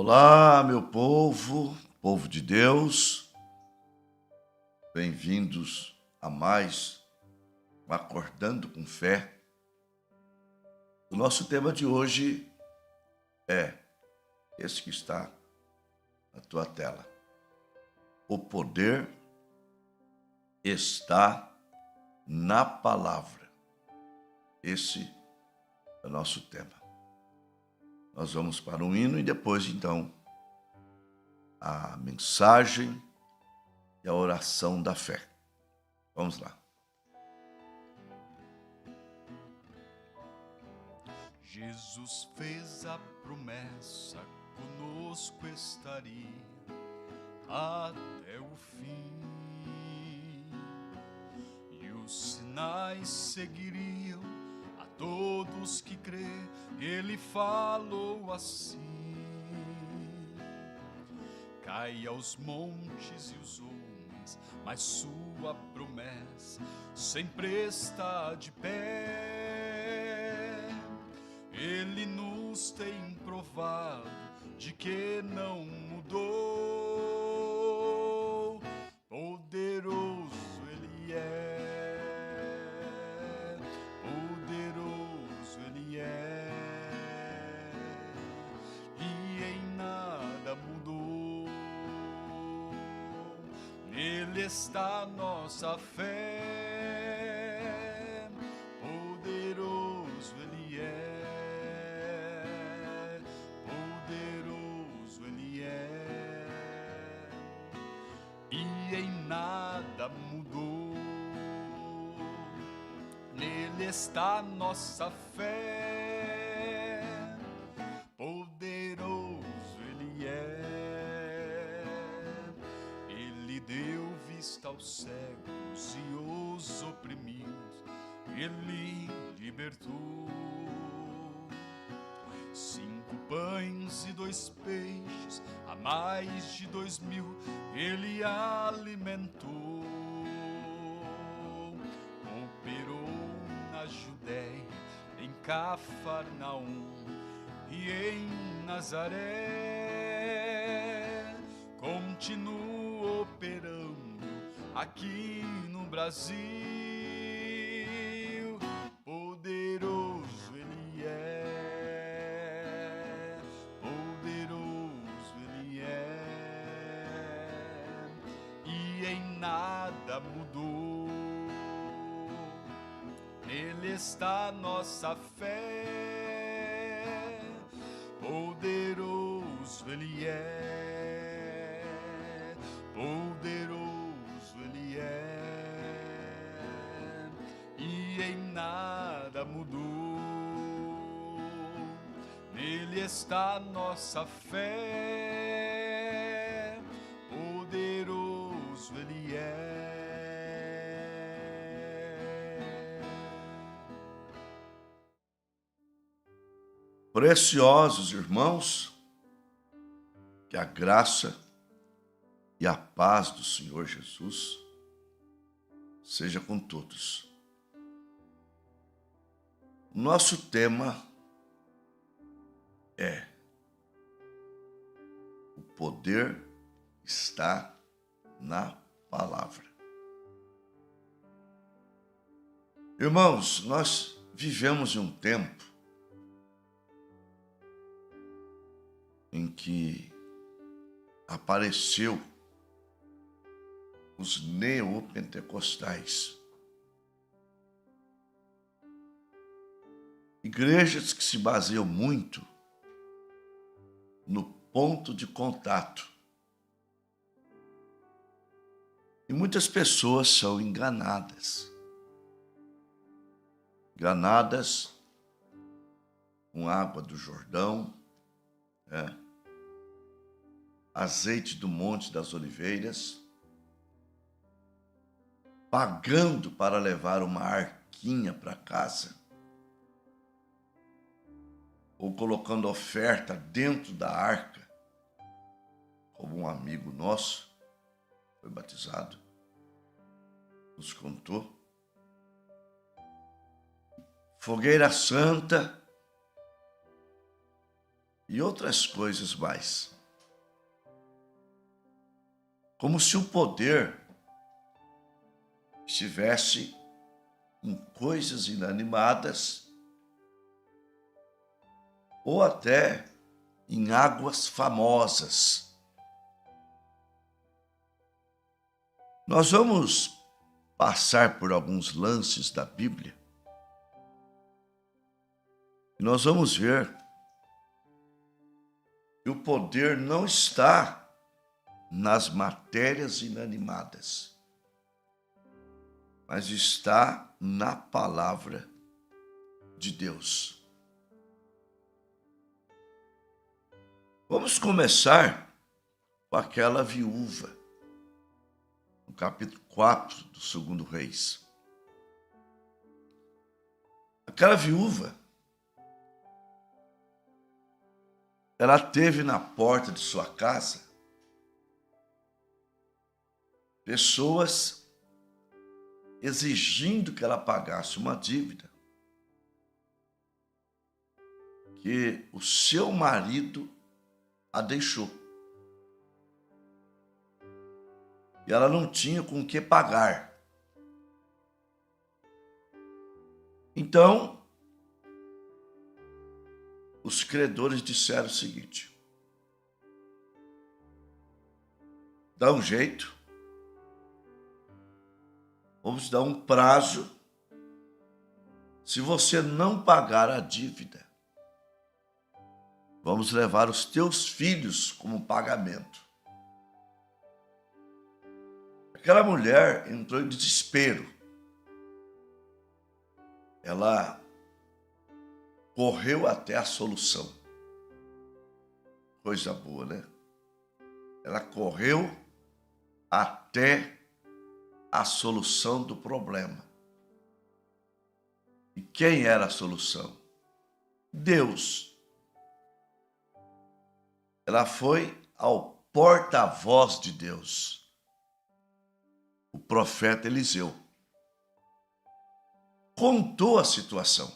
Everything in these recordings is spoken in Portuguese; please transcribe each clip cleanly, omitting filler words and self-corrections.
Olá, meu povo, povo de Deus, bem-vindos a mais um Acordando com Fé. O nosso tema de hoje é esse que está na tua tela. O poder está na palavra. Esse é o nosso tema. Nós vamos para um hino e depois, então, a mensagem e a oração da fé. Vamos lá. Jesus fez a promessa, conosco estaria até o fim, e os sinais seguiriam a todos que crê. Ele falou assim: caia os montes e os homens, mas sua promessa sempre está de pé. Ele nos tem provado de que não mudou. Poderoso Ele é, poderoso Ele é, e em nada mudou. Nele está nossa fé, poderoso Ele é, poderoso Ele é, e em nada mudou. Nele está nossa fé, poderoso Ele é. Ele deu vista aos cegos e os oprimidos, Ele libertou. 5 pães e 2 peixes, a mais de 2.000, Ele alimentou. Operou na Judéia, em Cafarnaum e em Nazaré. Continua operando aqui no Brasil. Poderoso Ele é, poderoso Ele é, e em nada mudou. Nele está nossa fé, poderoso Ele é, poderoso Ele é, e em nada mudou. Nele está nossa fé, poderoso Ele é. Preciosos irmãos, que a graça e a paz do Senhor Jesus seja com todos. Nosso tema é: o poder está na palavra. Irmãos, nós vivemos em um tempo em que apareceu os neopentecostais. Igrejas que se baseiam muito no ponto de contato. E muitas pessoas são enganadas. Enganadas com água do Jordão, azeite do Monte das Oliveiras, pagando para levar uma arquinha para casa, ou colocando oferta dentro da arca, como um amigo nosso foi batizado, nos contou. Fogueira Santa, e outras coisas mais. Como se o poder estivesse em coisas inanimadas ou até em águas famosas. Nós vamos passar por alguns lances da Bíblia e nós vamos ver que o poder não está nas matérias inanimadas, mas está na palavra de Deus. Vamos começar com aquela viúva, no capítulo 4 do 2 Reis. Aquela viúva, ela teve na porta de sua casa pessoas exigindo que ela pagasse uma dívida que o seu marido a deixou. E ela não tinha com que pagar. Então, os credores disseram o seguinte: dá um jeito, vamos dar um prazo. Se você não pagar a dívida, vamos levar os teus filhos como pagamento. Aquela mulher entrou em desespero. Ela correu até a solução. Coisa boa, né? Ela correu até a solução do problema. E quem era a solução? Deus. Ela foi ao porta-voz de Deus, o profeta Eliseu. Contou a situação.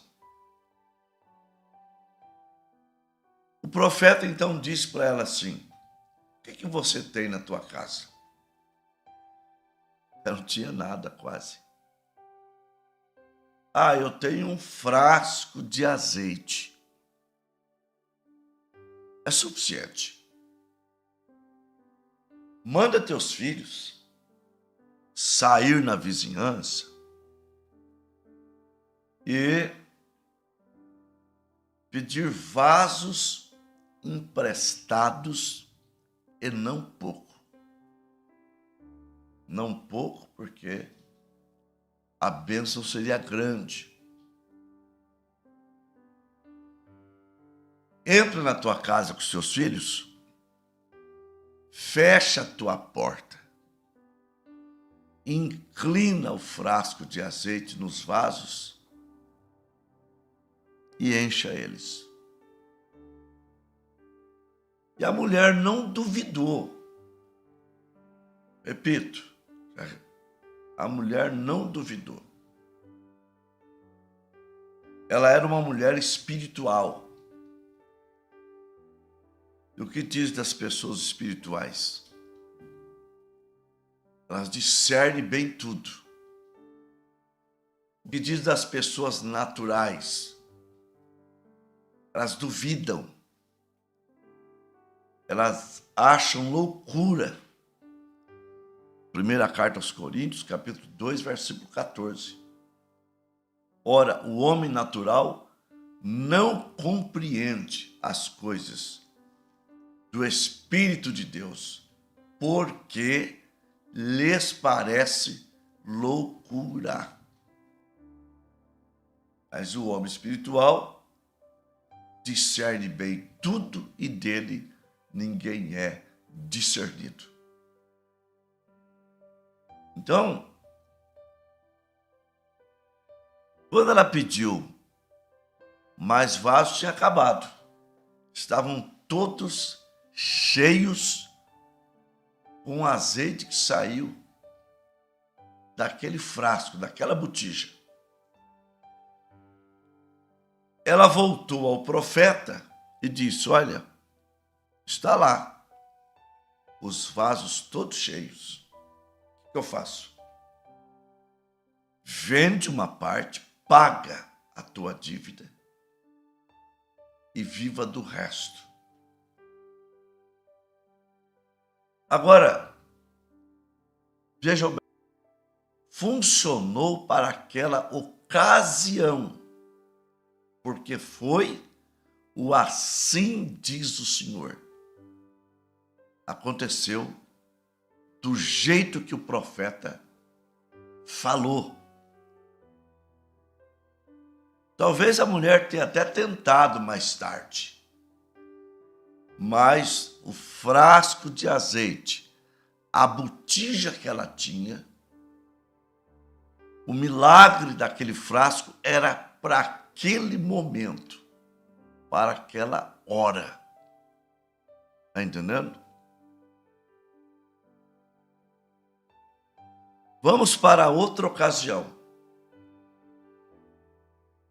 O profeta então disse para ela assim: o que você tem na tua casa? Ela não tinha nada quase. Eu tenho um frasco de azeite. É suficiente. Manda teus filhos sair na vizinhança e pedir vasos emprestados e não pouco. Não pouco porque a bênção seria grande. Entra na tua casa com seus filhos, fecha a tua porta, inclina o frasco de azeite nos vasos e encha eles. E a mulher não duvidou. Repito, a mulher não duvidou. Ela era uma mulher espiritual. E o que diz das pessoas espirituais? Elas discernem bem tudo. O que diz das pessoas naturais? Elas duvidam. Elas acham loucura. Primeira carta aos Coríntios, capítulo 2, versículo 14. Ora, o homem natural não compreende as coisas do Espírito de Deus, porque lhes parece loucura. Mas o homem espiritual discerne bem tudo e dele ninguém é discernido. Então, quando ela pediu mais vasos, tinha acabado. Estavam todos cheios com o azeite que saiu daquele frasco, daquela botija. Ela voltou ao profeta e disse: olha, está lá, os vasos todos cheios. O que eu faço? Vende uma parte, paga a tua dívida e viva do resto. Agora, vejam bem, funcionou para aquela ocasião, porque foi o assim diz o Senhor. Aconteceu do jeito que o profeta falou. Talvez a mulher tenha até tentado mais tarde, mas o frasco de azeite, a botija que ela tinha, o milagre daquele frasco era para aquele momento, para aquela hora. Está entendendo? Vamos para outra ocasião.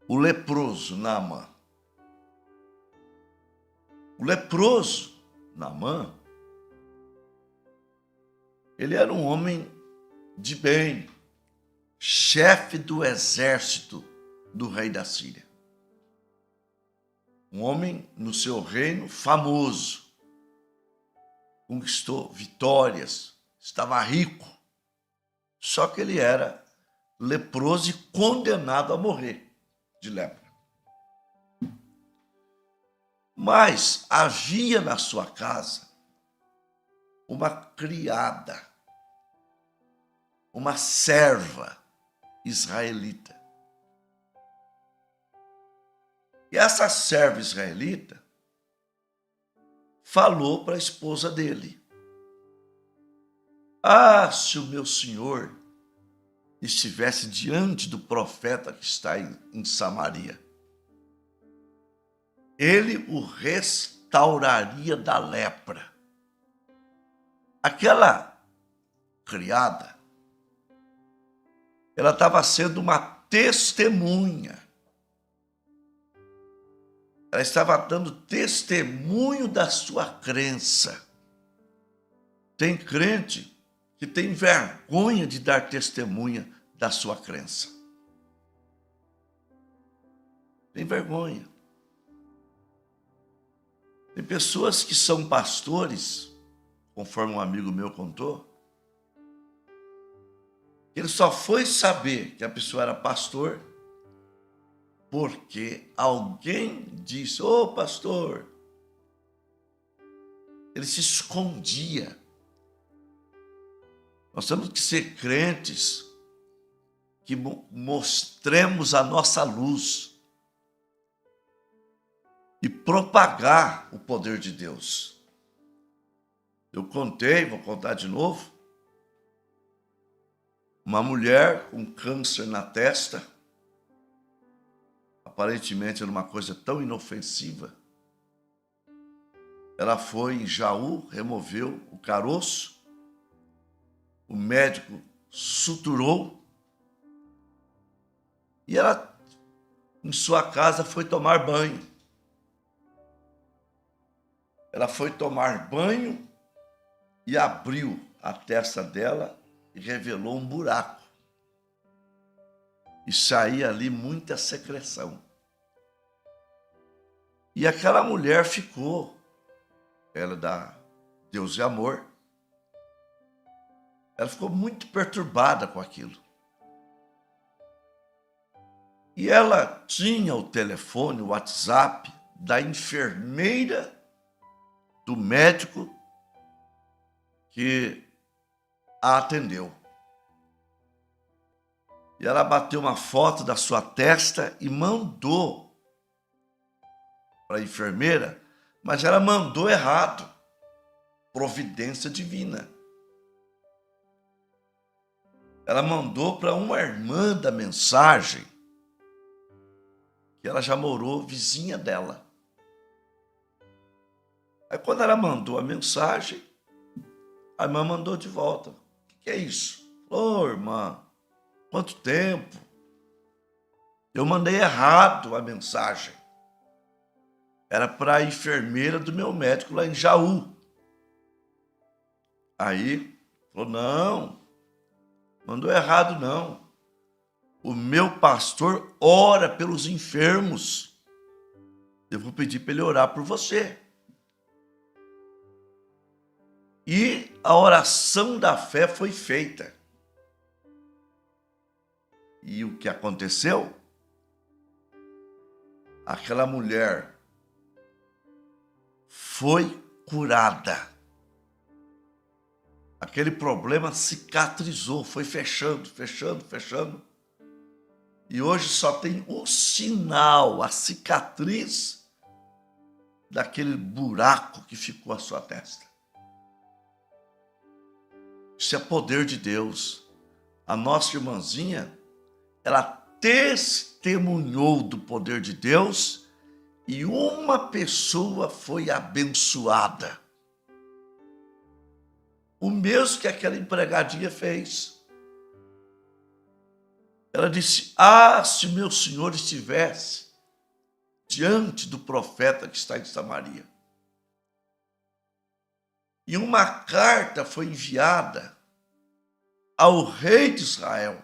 O leproso Naamã. O leproso Naamã, ele era um homem de bem, chefe do exército do rei da Síria. Um homem no seu reino famoso, conquistou vitórias, estava rico, só que ele era leproso e condenado a morrer de lepra. Mas havia na sua casa uma criada, uma serva israelita. E essa serva israelita falou para a esposa dele: ah, se o meu senhor estivesse diante do profeta que está em Samaria, ele o restauraria da lepra. Aquela criada, ela estava sendo uma testemunha. Ela estava dando testemunho da sua crença. Tem crente que tem vergonha de dar testemunha da sua crença. Tem vergonha. Tem pessoas que são pastores, conforme um amigo meu contou, que ele só foi saber que a pessoa era pastor porque alguém disse: ô pastor. Ele se escondia. Nós temos que ser crentes que mostremos a nossa luz e propagar o poder de Deus. Eu contei, vou contar de novo, uma mulher com câncer na testa, aparentemente era uma coisa tão inofensiva. Ela foi em Jaú, removeu o caroço, o médico suturou e ela, em sua casa, foi tomar banho. Ela foi tomar banho e abriu a testa dela e revelou um buraco. E saía ali muita secreção. E aquela mulher ficou, ela da Deus e Amor, ela ficou muito perturbada com aquilo. E ela tinha o telefone, o WhatsApp da enfermeira do médico que a atendeu. E ela bateu uma foto da sua testa e mandou para a enfermeira, mas ela mandou errado. Providência divina. Ela mandou para uma irmã da mensagem, que ela já morou vizinha dela. Aí quando ela mandou a mensagem, a irmã mandou de volta: o que é isso? Ô, irmã, quanto tempo? Eu mandei errado a mensagem. era para a enfermeira do meu médico lá em Jaú. Aí, falou, não, mandou errado não. O meu pastor ora pelos enfermos. Eu vou pedir para ele orar por você. E a oração da fé foi feita. E o que aconteceu? Aquela mulher foi curada. Aquele problema cicatrizou, foi fechando, fechando, fechando. E hoje só tem o sinal, a cicatriz daquele buraco que ficou à sua testa. Isso é poder de Deus. A nossa irmãzinha, ela testemunhou do poder de Deus e uma pessoa foi abençoada. O mesmo que aquela empregadinha fez. Ela disse, se meu senhor estivesse diante do profeta que está em Samaria. E uma carta foi enviada ao rei de Israel,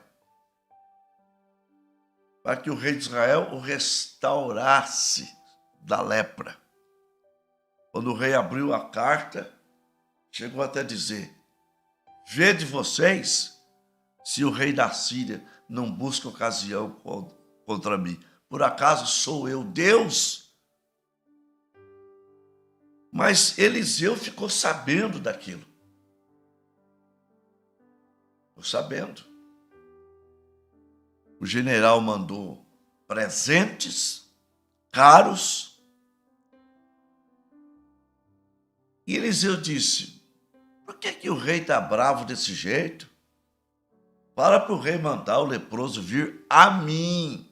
para que o rei de Israel o restaurasse da lepra. Quando o rei abriu a carta, chegou até a dizer, vede vocês se o rei da Síria não busca ocasião contra mim. Por acaso sou eu Deus? Mas Eliseu ficou sabendo daquilo. Ficou sabendo. O general mandou presentes caros. E Eliseu disse, por que o rei está bravo desse jeito? Para o rei mandar o leproso vir a mim.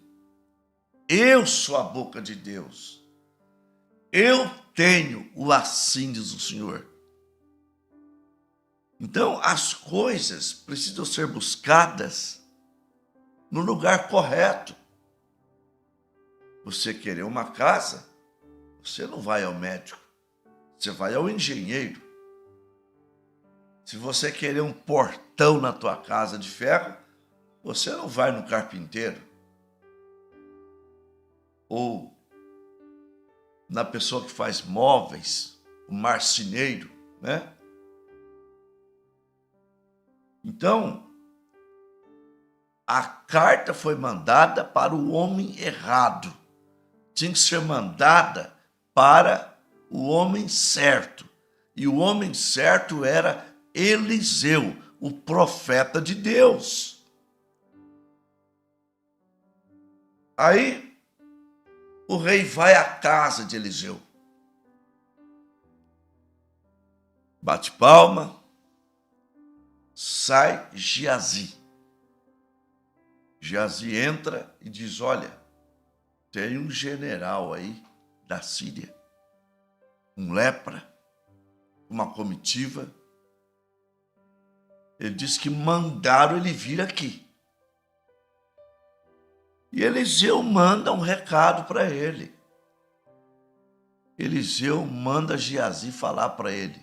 Eu sou a boca de Deus. Eu tenho o assim diz o Senhor. Então, as coisas precisam ser buscadas no lugar correto. Você querer uma casa, você não vai ao médico, você vai ao engenheiro. Se você querer um portão na tua casa de ferro, você não vai no carpinteiro. Ou na pessoa que faz móveis, o marceneiro, né? Então, a carta foi mandada para o homem errado. Tinha que ser mandada para o homem certo. E o homem certo era Eliseu, o profeta de Deus. Aí, o rei vai à casa de Eliseu. Bate palma, sai Geazi. Geazi entra e diz, olha, tem um general aí da Síria, um lepra, uma comitiva. Ele disse que mandaram ele vir aqui. E Eliseu manda um recado para ele. Eliseu manda Geazi falar para ele,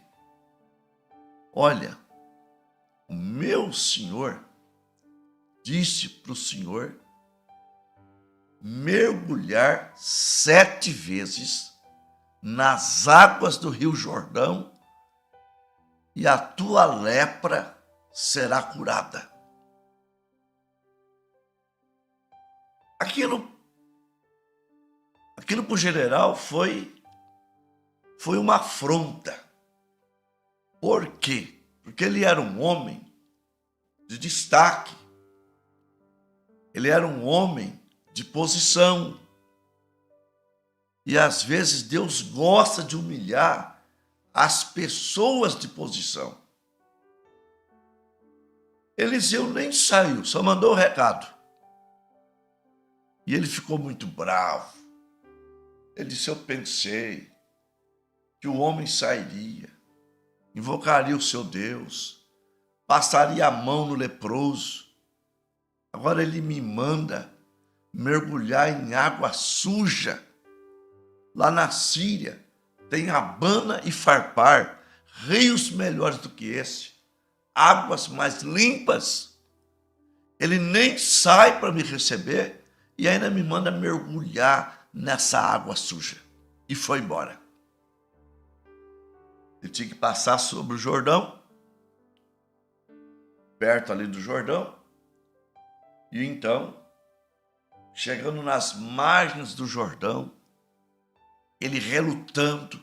olha, o meu senhor disse para o senhor mergulhar 7 vezes nas águas do rio Jordão e a tua lepra será curada. Aquilo para o general foi uma afronta. Por quê? Porque ele era um homem de destaque. Ele era um homem de posição. E às vezes Deus gosta de humilhar as pessoas de posição. Eliseu nem saiu, só mandou o recado. E ele ficou muito bravo. Ele disse, eu pensei que o homem sairia, invocaria o seu Deus, passaria a mão no leproso. Agora ele me manda mergulhar em água suja. Lá na Síria tem Abana e Farpar, rios melhores do que esse, águas mais limpas. Ele nem sai para me receber e ainda me manda mergulhar nessa água suja. E foi embora. Ele tinha que passar sobre o Jordão, perto ali do Jordão, e então, chegando nas margens do Jordão, ele relutando,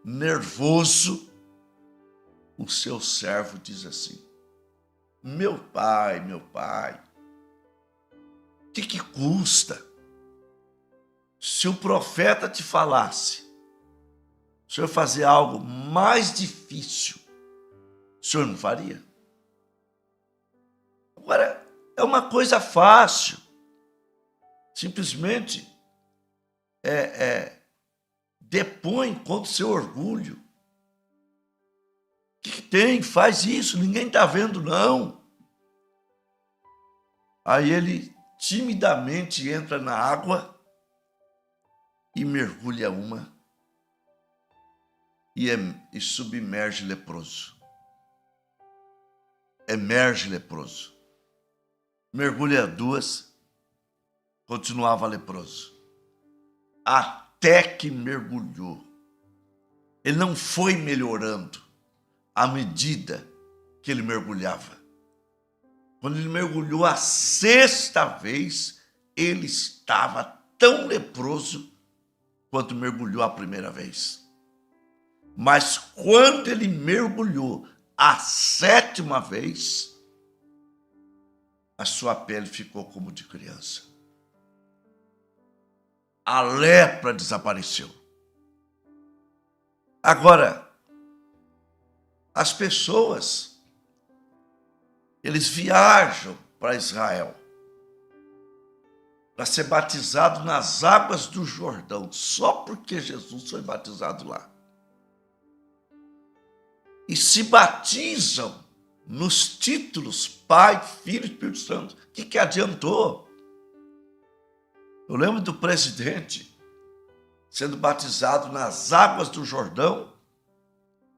nervoso, o seu servo diz assim: meu pai, o que custa? Se o profeta te falasse, o senhor fazer algo mais difícil, o senhor não faria? Agora, é uma coisa fácil. Simplesmente depõe contra o seu orgulho. O que tem? Faz isso, ninguém está vendo, não. Aí ele timidamente entra na água e mergulha uma e submerge leproso. Emerge leproso. Mergulha duas, continuava leproso. Até que mergulhou. Ele não foi melhorando à medida que ele mergulhava. Quando ele mergulhou a sexta vez, ele estava tão leproso quanto mergulhou a primeira vez. Mas quando ele mergulhou a sétima vez, a sua pele ficou como de criança. A lepra desapareceu. Agora, as pessoas, eles viajam para Israel para ser batizado nas águas do Jordão, só porque Jesus foi batizado lá. E se batizam nos títulos Pai, Filho e Espírito Santo. O que adiantou? Eu lembro do presidente sendo batizado nas águas do Jordão,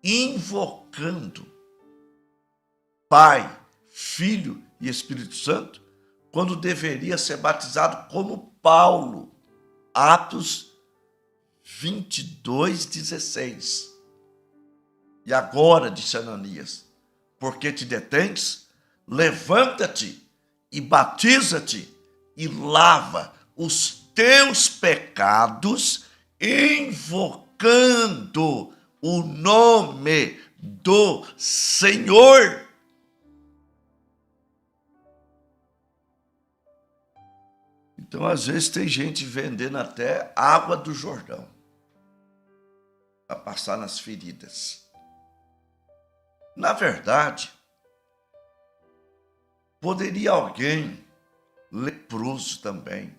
invocando Pai, Filho e Espírito Santo, quando deveria ser batizado como Paulo. Atos 22:16. E agora, disse Ananias, porque te detens? Levanta-te e batiza-te e lava os teus pecados, invocando o nome do Senhor. Então, às vezes, tem gente vendendo até água do Jordão para passar nas feridas. Na verdade, poderia alguém, leproso também,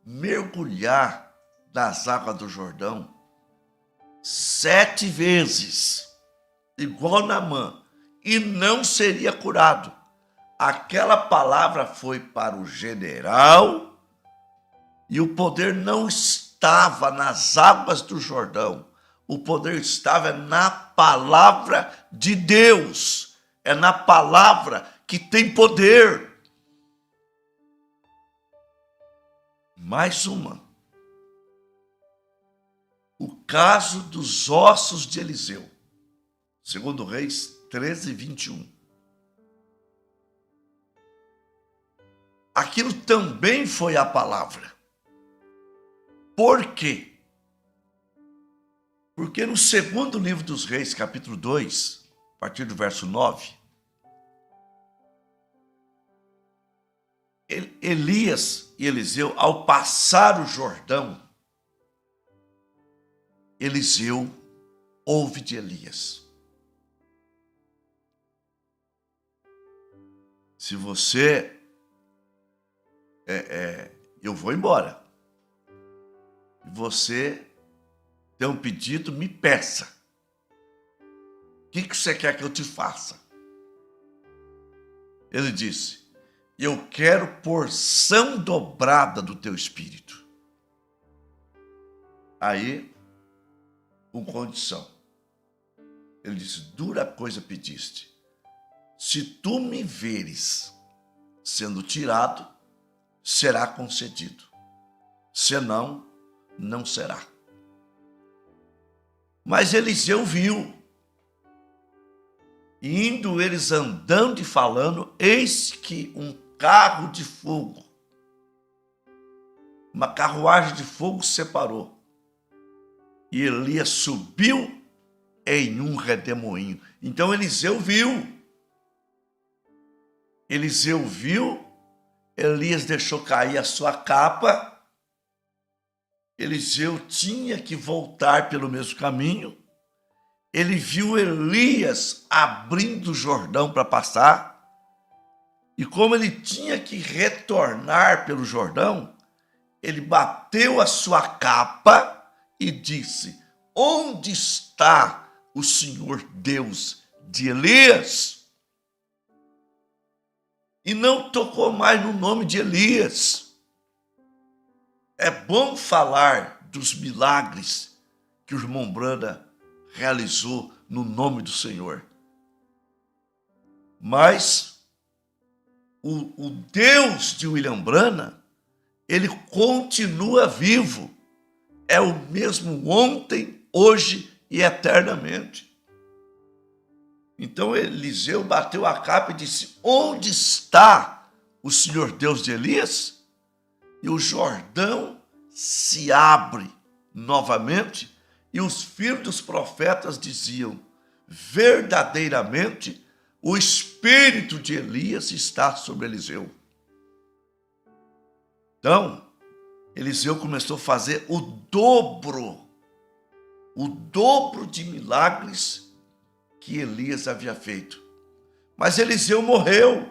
mergulhar nas águas do Jordão 7 vezes, igual Naamã, e não seria curado. Aquela palavra foi para o general e o poder não estava nas águas do Jordão. O poder estava na palavra de Deus. É na palavra que tem poder. Mais uma. O caso dos ossos de Eliseu. 2 Reis 13:21. Aquilo também foi a palavra. Por quê? Porque no segundo livro dos Reis, capítulo 2, a partir do verso 9, Elias e Eliseu, ao passar o Jordão, Eliseu ouve de Elias: se você, eu vou embora, e você tem um pedido, me peça. O que você quer que eu te faça? Ele disse: eu quero porção dobrada do teu espírito. Aí com condição. Ele disse: dura coisa pediste. Se tu me veres sendo tirado, será concedido. Senão, não será. Mas Eliseu viu. E indo eles andando e falando, eis que um carro de fogo, uma carruagem de fogo se separou. E Elias subiu em um redemoinho. Então Eliseu viu. Elias deixou cair a sua capa. Eliseu tinha que voltar pelo mesmo caminho. Ele viu Elias abrindo o Jordão para passar. E como ele tinha que retornar pelo Jordão, ele bateu a sua capa e disse: onde está o Senhor Deus de Elias? E não tocou mais no nome de Elias. É bom falar dos milagres que o irmão Branda realizou no nome do Senhor. Mas o Deus de William Branham, ele continua vivo. É o mesmo ontem, hoje e eternamente. Então Eliseu bateu a capa e disse: onde está o Senhor Deus de Elias? E o Jordão se abre novamente, e os filhos dos profetas diziam: verdadeiramente o espírito de Elias está sobre Eliseu. Então, Eliseu começou a fazer o dobro de milagres que Elias havia feito. Mas Eliseu morreu.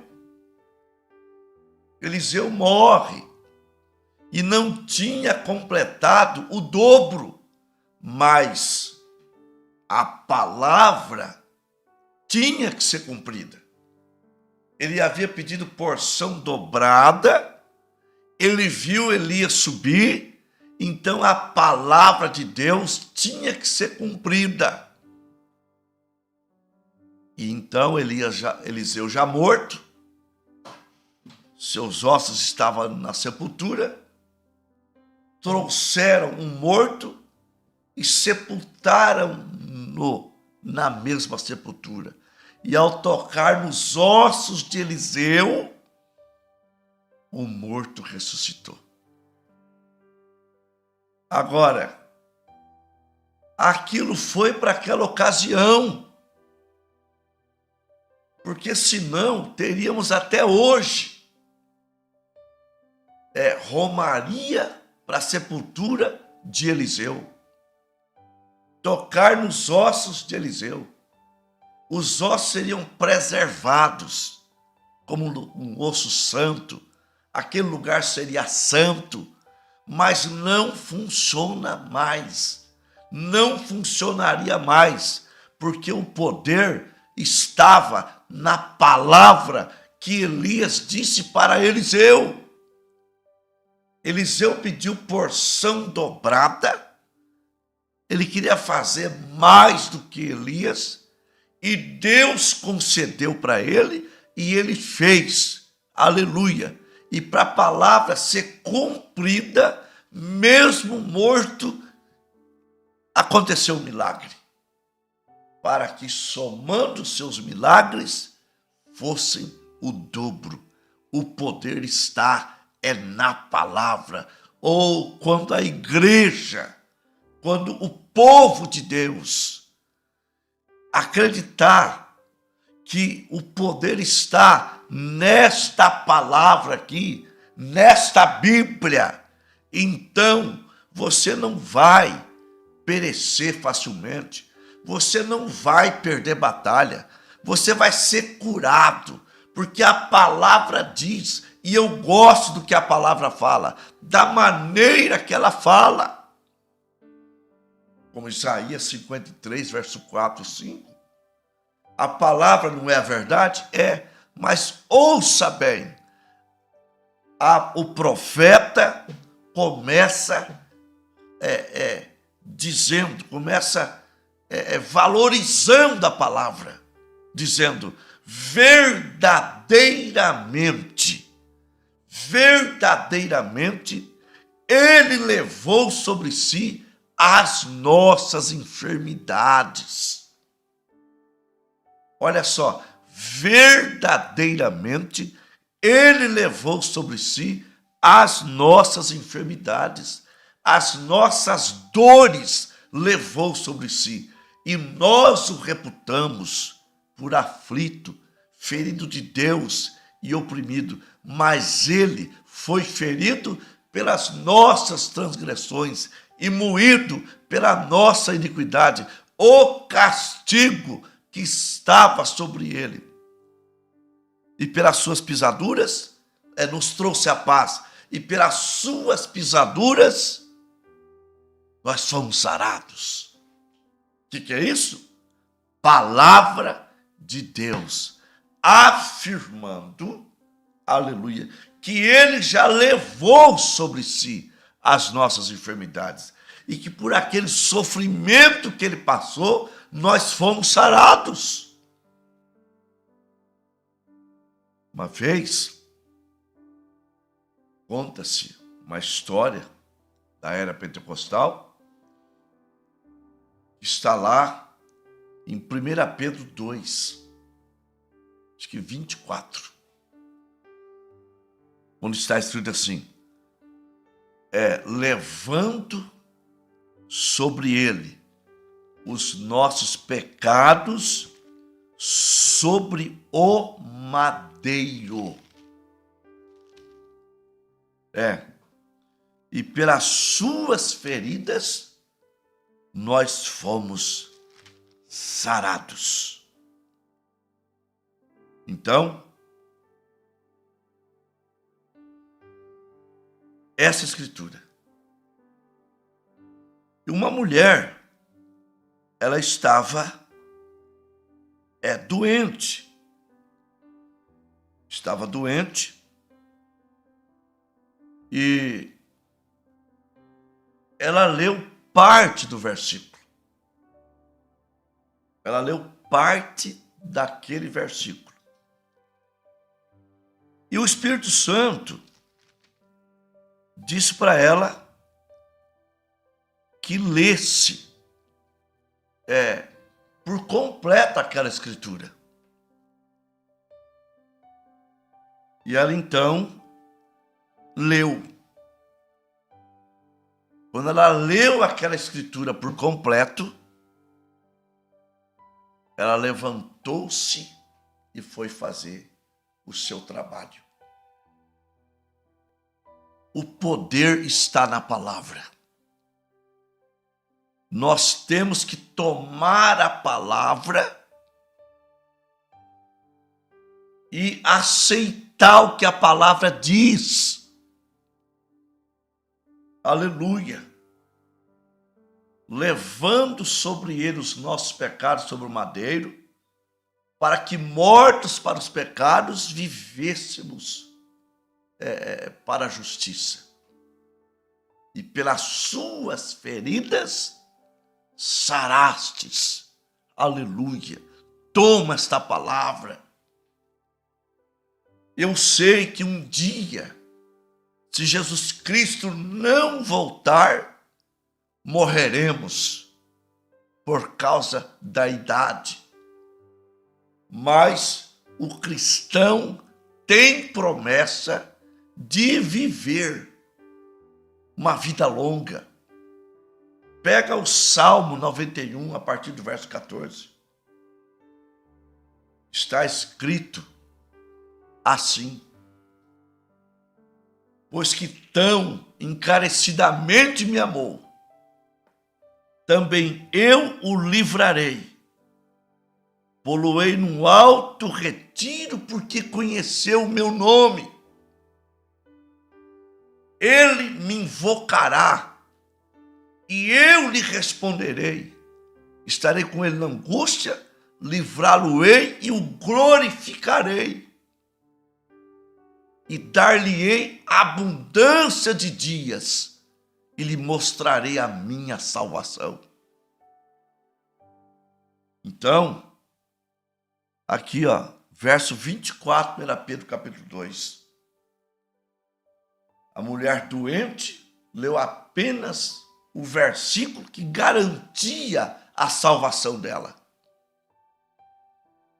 Eliseu morre. E não tinha completado o dobro. Mas a palavra tinha que ser cumprida. Ele havia pedido porção dobrada. Ele viu Elias subir. Então a palavra de Deus tinha que ser cumprida. E então Eliseu já morto, seus ossos estavam na sepultura, trouxeram um morto e sepultaram-no na mesma sepultura. E ao tocar nos ossos de Eliseu, o morto ressuscitou. Agora, aquilo foi para aquela ocasião. Porque senão teríamos até hoje romaria para a sepultura de Eliseu. Tocar nos ossos de Eliseu. Os ossos seriam preservados como um osso santo. Aquele lugar seria santo, mas não funciona mais. Não funcionaria mais, porque o poder estava na palavra que Elias disse para Eliseu. Eliseu pediu porção dobrada. Ele queria fazer mais do que Elias. E Deus concedeu para ele. E ele fez. Aleluia. E para a palavra ser cumprida, mesmo morto, aconteceu um milagre. Para que, somando seus milagres, fossem o dobro. O poder está na palavra. Ou quando a igreja, quando o povo de Deus acreditar que o poder está nesta palavra aqui, nesta Bíblia, então você não vai perecer facilmente. Você não vai perder batalha, você vai ser curado, porque a palavra diz, e eu gosto do que a palavra fala, da maneira que ela fala. Como Isaías 53, verso 4 e 5. A palavra não é a verdade? É, mas ouça bem. O profeta começa dizendo, começa valorizando a palavra, dizendo: verdadeiramente, ele levou sobre si as nossas enfermidades. Olha só, verdadeiramente ele levou sobre si as nossas enfermidades, as nossas dores levou sobre si, e nós o reputamos por aflito, ferido de Deus e oprimido, mas ele foi ferido pelas nossas transgressões e moído pela nossa iniquidade. O castigo que estava sobre ele, e pelas suas pisaduras nos trouxe a paz, e pelas suas pisaduras nós fomos sarados. O que é isso? Palavra de Deus, afirmando, aleluia, que ele já levou sobre si as nossas enfermidades, e que por aquele sofrimento que ele passou, nós fomos sarados. Uma vez, conta-se uma história da era pentecostal, está lá em 1 Pedro 2, acho que 24, onde está escrito assim: levando sobre ele os nossos pecados sobre o madeiro. E pelas suas feridas nós fomos sarados. Então, essa escritura. E uma mulher, ela estava doente. Estava doente. E ela leu parte do versículo. Ela leu parte daquele versículo. E o Espírito Santo disse para ela que lesse por completo aquela escritura. E ela então leu. Quando ela leu aquela escritura por completo, ela levantou-se e foi fazer o seu trabalho. O poder está na palavra. Nós temos que tomar a palavra e aceitar o que a palavra diz. Aleluia. Levando sobre ele os nossos pecados sobre o madeiro, para que, mortos para os pecados, vivêssemos para a justiça. E pelas suas feridas sarastes. Aleluia. Toma esta palavra. Eu sei que um dia, se Jesus Cristo não voltar, morreremos por causa da idade. Mas o cristão tem promessa de viver uma vida longa. Pega o Salmo 91, a partir do verso 14. Está escrito assim: pois que tão encarecidamente me amou, também eu o livrarei. Poloei num alto retiro, porque conheceu o meu nome. Ele me invocará, e eu lhe responderei. Estarei com ele na angústia, livrá-lo-ei e o glorificarei. E dar-lhe-ei abundância de dias, e lhe mostrarei a minha salvação. Então, aqui, verso 24, 1 Pedro capítulo 2. A mulher doente leu apenas o versículo que garantia a salvação dela.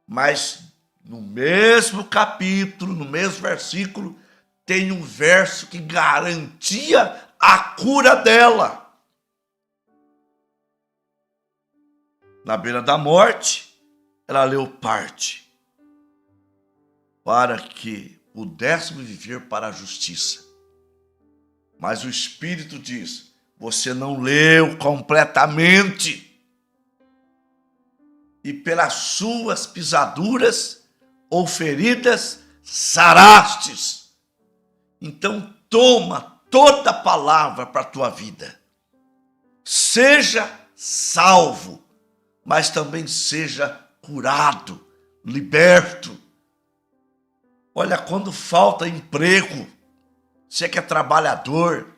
Mas no mesmo capítulo, no mesmo versículo, tem um verso que garantia a cura dela. Na beira da morte, ela leu parte, para que pudéssemos viver para a justiça. Mas o Espírito diz, você não leu completamente. E pelas suas pisaduras ou feridas sarastes. Então toma toda a palavra para a tua vida. Seja salvo, mas também seja curado, liberto. Olha, quando falta emprego, você que é trabalhador,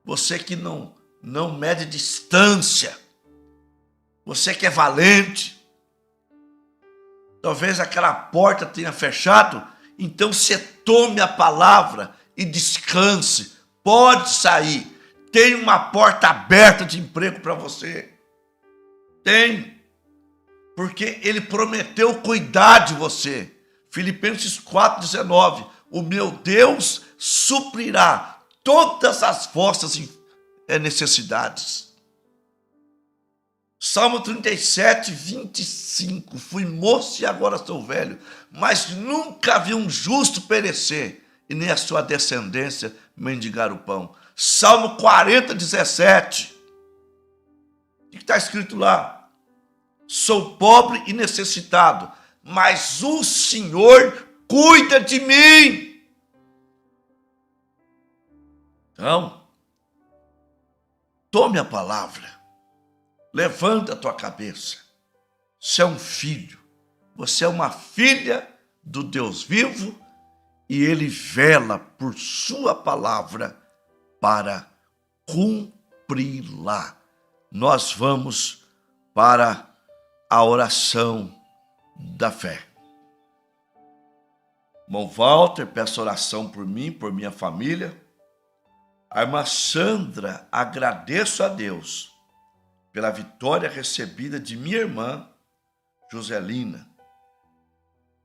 você que não mede distância, você que é valente, talvez aquela porta tenha fechado, então você tome a palavra e descanse, pode sair, tem uma porta aberta de emprego para você, tem, porque ele prometeu cuidar de você. Filipenses 4,19, o meu Deus suprirá todas as vossas necessidades. Salmo 37, 25, fui moço e agora sou velho, mas nunca vi um justo perecer, e nem a sua descendência mendigar o pão. Salmo 40, 17, o que está escrito lá? Sou pobre e necessitado, mas o Senhor cuida de mim. Então, tome a palavra. Levanta a tua cabeça. Você é um filho. Você é uma filha do Deus vivo e Ele vela por sua palavra para cumpri-la. Nós vamos para a oração da fé. Irmão Walter, peço oração por mim, por minha família. A irmã Sandra, agradeço a Deus pela vitória recebida de minha irmã, Joselina.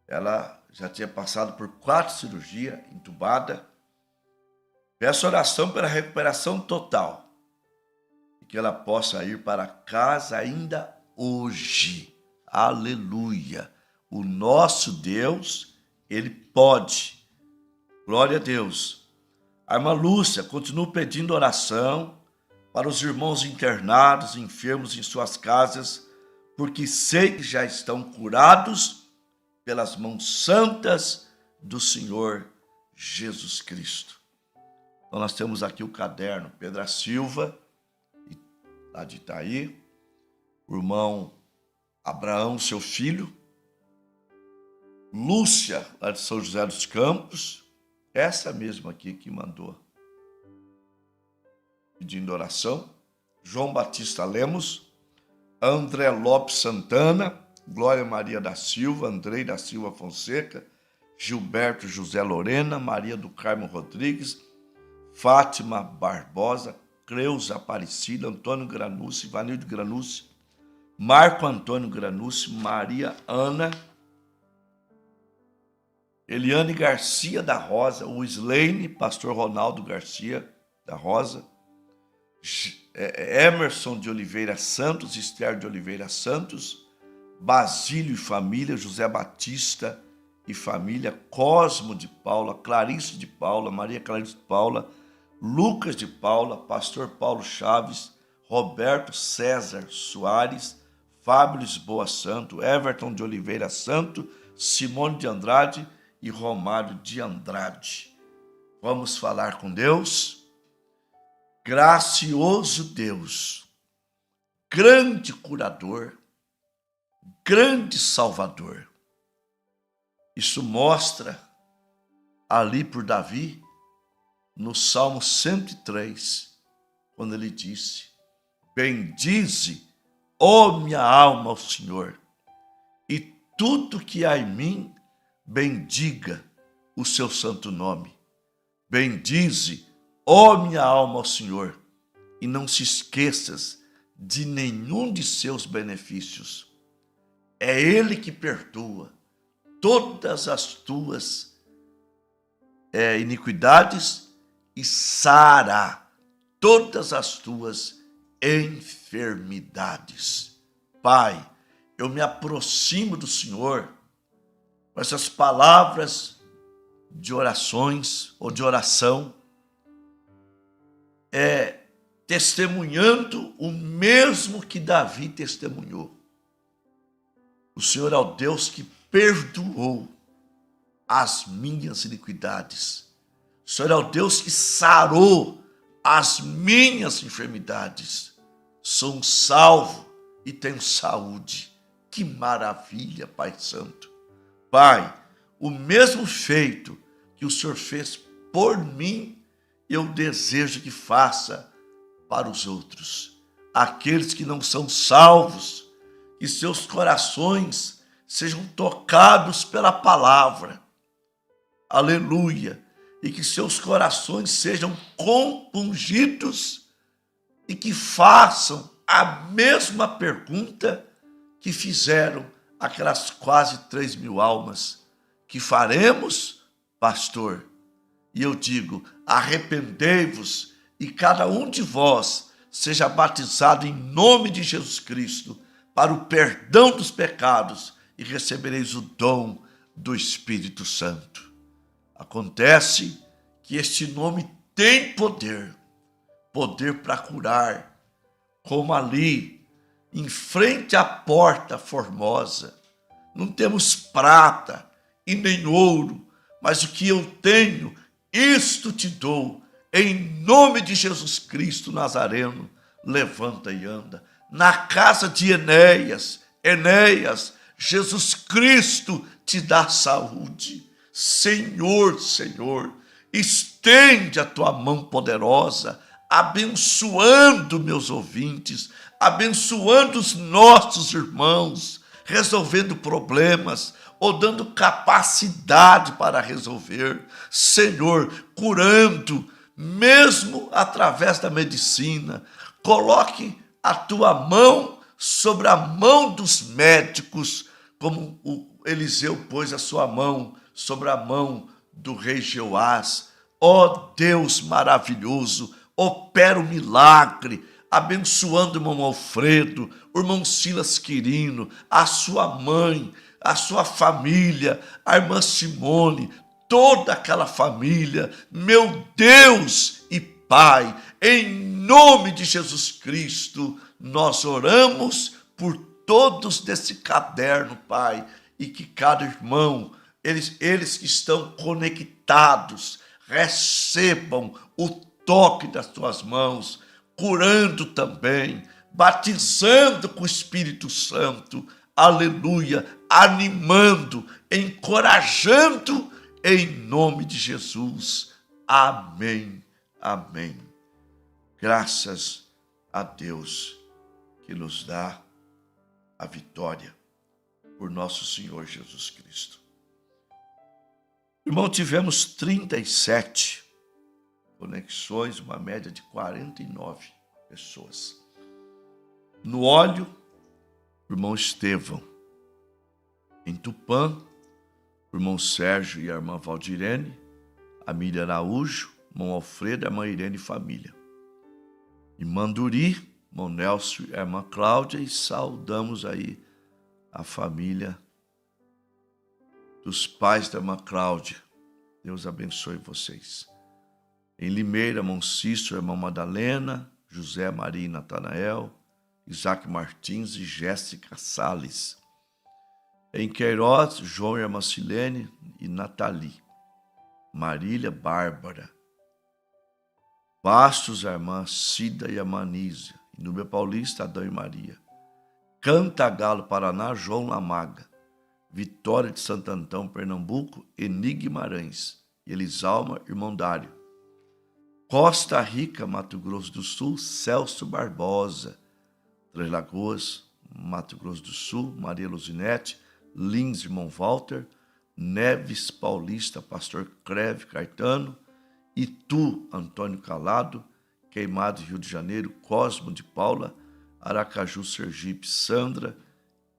Ela já tinha passado por 4 cirurgias, entubada. Peço oração pela recuperação total. E que ela possa ir para casa ainda hoje. Aleluia. O nosso Deus, Ele pode. Glória a Deus. A irmã Lúcia, continuo pedindo oração para os irmãos internados, enfermos em suas casas, porque sei que já estão curados pelas mãos santas do Senhor Jesus Cristo. Então nós temos aqui o caderno Pedra Silva, lá de Itaí, o irmão Abraão, seu filho, Lúcia, lá de São José dos Campos, essa mesma aqui que mandou pedindo oração, João Batista Lemos, André Lopes Santana, Glória Maria da Silva, Andrei da Silva Fonseca, Gilberto José Lorena, Maria do Carmo Rodrigues, Fátima Barbosa, Creuza Aparecida, Antônio Granucci, Ivanildo Granucci, Marco Antônio Granucci, Maria Ana, Eliane Garcia da Rosa, o Slaine, pastor Ronaldo Garcia da Rosa, Emerson de Oliveira Santos, Esther de Oliveira Santos, Basílio e família, José Batista e família, Cosmo de Paula, Clarice de Paula, Maria Clarice de Paula, Lucas de Paula, pastor Paulo Chaves, Roberto César Soares, Fábio Lisboa Santo, Everton de Oliveira Santo, Simone de Andrade e Romário de Andrade. Vamos falar com Deus? Gracioso Deus, grande curador, grande salvador. Isso mostra ali por Davi, no Salmo 103, quando ele disse: bendize, ó minha alma, ao Senhor, e tudo que há em mim, bendiga o seu santo nome. Bendize, ó minha alma, ao Senhor, e não se esqueças de nenhum de seus benefícios. É Ele que perdoa todas as tuas iniquidades e sara todas as tuas enfermidades. Pai, eu me aproximo do Senhor com essas palavras de orações ou de oração, testemunhando o mesmo que Davi testemunhou. O Senhor é o Deus que perdoou as minhas iniquidades. O Senhor é o Deus que sarou as minhas enfermidades. Sou um salvo e tenho saúde. Que maravilha, Pai Santo. Pai, o mesmo feito que o Senhor fez por mim, eu desejo que faça para os outros. Aqueles que não são salvos, que seus corações sejam tocados pela palavra. Aleluia. E que seus corações sejam compungidos e que façam a mesma pergunta que fizeram aquelas quase 3.000 almas. Que faremos, pastor? E eu digo, arrependei-vos e cada um de vós seja batizado em nome de Jesus Cristo para o perdão dos pecados e recebereis o dom do Espírito Santo. Acontece que este nome tem poder para curar, como ali, em frente à porta formosa. Não temos prata e nem ouro, mas o que eu tenho, isto te dou. Em nome de Jesus Cristo Nazareno, levanta e anda. Na casa de Enéas, Jesus Cristo te dá saúde. Senhor, estende a tua mão poderosa, abençoando meus ouvintes, abençoando os nossos irmãos, resolvendo problemas ou dando capacidade para resolver. Senhor, curando, mesmo através da medicina. Coloque a tua mão sobre a mão dos médicos, como o Eliseu pôs a sua mão sobre a mão do rei Jeoás. Ó Deus maravilhoso, opera o milagre, abençoando o irmão Alfredo, o irmão Silas Quirino, a sua mãe, a sua família, a irmã Simone, toda aquela família. Meu Deus e Pai, em nome de Jesus Cristo, nós oramos por todos desse caderno, Pai, e que cada irmão, eles que estão conectados, recebam o toque das tuas mãos, curando também, batizando com o Espírito Santo, aleluia, animando, encorajando, em nome de Jesus. Amém, amém. Graças a Deus que nos dá a vitória por nosso Senhor Jesus Cristo. Irmão, tivemos 37 conexões, uma média de 49 pessoas. No óleo, o irmão Estevão. Em Tupã, o irmão Sérgio e a irmã Valdirene, a Miriam Araújo, o irmão Alfredo e a irmã Irene e família. Em Manduri, o irmão Nelson e a irmã Cláudia, e saudamos aí a família dos pais da irmã Cláudia. Deus abençoe vocês. Em Limeira, irmão Cícero, irmã Madalena, José, Maria e Natanael, Isaac Martins e Jéssica Salles. Em Queiroz, João e a irmã Silene e Nathalie. Marília, Bárbara. Bastos, a irmã Cida e a irmã Nízia. Em Núbia Paulista, Adão e Maria. Cantagalo, Paraná, João Lamaga. Vitória de Santo Antão, Pernambuco, Eni Guimarães. E Elisalma, irmão Dário. Costa Rica, Mato Grosso do Sul, Celso Barbosa. Três Lagoas, Mato Grosso do Sul, Maria Luzinete, Lins, irmão Walter, Neves Paulista, pastor Creve Caetano, Itu, Antônio Calado, Queimado, Rio de Janeiro, Cosmo de Paula, Aracaju, Sergipe, Sandra,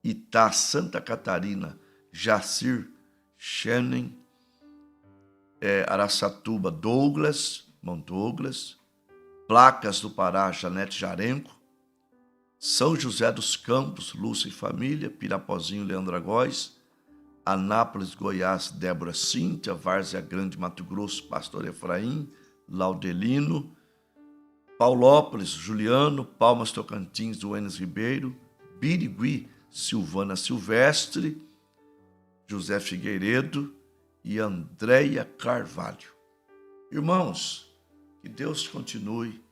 Itá, Santa Catarina, Jacir, Shannon, Araçatuba, Douglas, irmão Douglas, Placas do Pará, Janete Jarenco, São José dos Campos, Lúcia e Família, Pirapozinho, Leandra Góes, Anápolis, Goiás, Débora Cíntia, Várzea Grande, Mato Grosso, Pastor Efraim, Laudelino, Paulópolis, Juliano, Palmas Tocantins, Duenes Ribeiro, Birigui, Silvana Silvestre, José Figueiredo e Andréia Carvalho. Irmãos, que Deus continue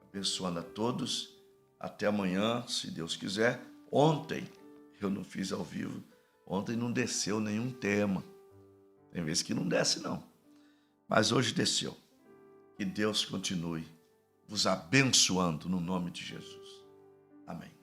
abençoando a todos. Até amanhã, se Deus quiser. Ontem eu não fiz ao vivo, ontem não desceu nenhum tema. Tem vezes que não desce não, mas hoje desceu. Que Deus continue vos abençoando no nome de Jesus. Amém.